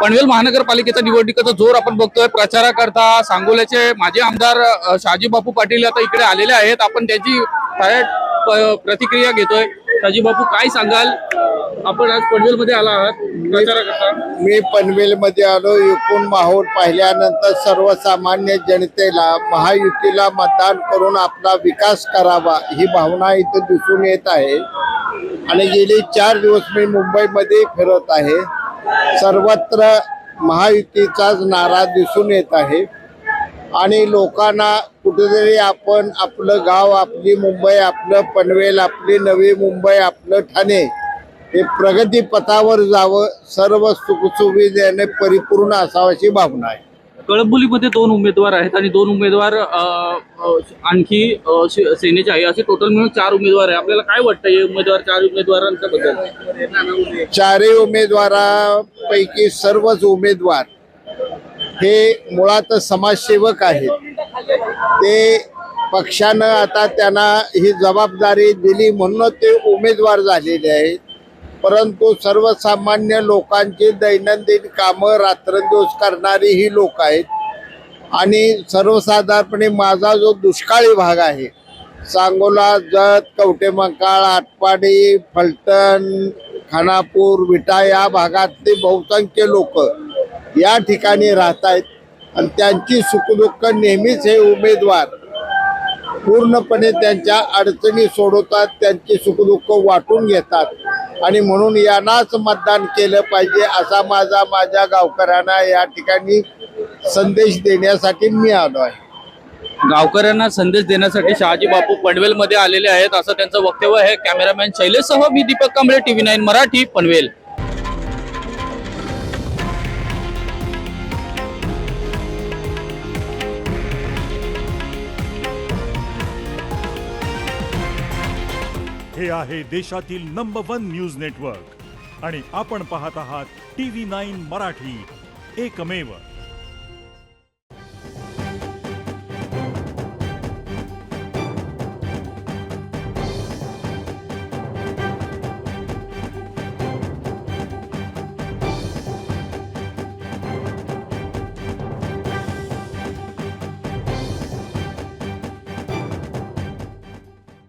पनवेल महानगरपालिकेच्या निवडणुकीचा जोर आपण बघतोय। प्रचाराकरता सांगोल्याचे माजी आमदार शहाजी बापू पाटील आता इकडे आलेले आहेत। आपण त्याची प्रतिक्रिया घेतोय। शहाजी बापू, काय सांगाल? आपण आज पनवेल मध्ये आला आहात प्रचाराकरता। मी पनवेल मध्ये आलो। एकूण माहोल पाहिल्यानंतर सर्वसामान्य जनतेला महायुतीला मतदान करून आपला विकास करावा ही भावना इथे दिसून येत आहे। आणि गेली 4 दिवस मी मुंबईमध्ये फिरत आहे। सर्वत्र महायुतीचाच नारा दिसून येत आहे आणि लोकांना कुठेतरी आपण आपलं गाव, आपली मुंबई, आपलं पनवेल, आपली नवी मुंबई, आपलं ठाणे हे प्रगती पथावर जावं, सर्व सुखसुविधेने परिपूर्ण असावं अशी भावना आहे। कळंबोलीमध्ये 2 उमेदवार आहेत आणि 2 उमेदवार आणखी सेनेचे आहे, असे टोटल मिळून 4 उमेदवार आहे। आपल्याला काय वाटतं हे उमेदवार 4 उमेदवारांच्या बद्दल? 4 उमेदवारापैकी सर्वच उमेदवार हे मुळात समाजसेवक आहेत। ते पक्षानं आता त्यांना ही जबाबदारी दिली म्हणून ते उमेदवार झालेले आहेत। परंतु सर्वसामान्य लोकांची दैनंदिन कामं रात्रंदिवस करणारी ही लोक आहेत आणि सर्वसाधारणपणे माझा जो दुष्काळी भाग आहे, सांगोला, जत, कवटेमंकाळ, आटपाडी, फलटण, खानापूर, विटा या भागातले बहुसंख्य लोक या ठिकाणी राहत आहेत आणि त्यांची सुखदुःख नेहमीच हे उमेदवार पूर्णपणे त्यांच्या अडचणी सोडवतात, त्यांची सुखदुःख वाटून घेतात आणि म्हणून यांनाच मतदान केलं पाहिजे असा माझ्या गावकऱ्यांना या ठिकाणी संदेश देण्यासाठी मी आलो आहे। गावकऱ्यांना संदेश देण्यासाठी शहाजी बापू पनवेल मध्ये आलेले आहेत असं त्यांचं वक्तव्य आहे। कॅमेरामॅन शैलेशसह मी दीपक कांबळे, TV9 मराठी, पनवेल। हे आहे देशातील नंबर 1 न्यूज नेटवर्क आणि आपण पाहत आहात TV9 मराठी, एकमेव।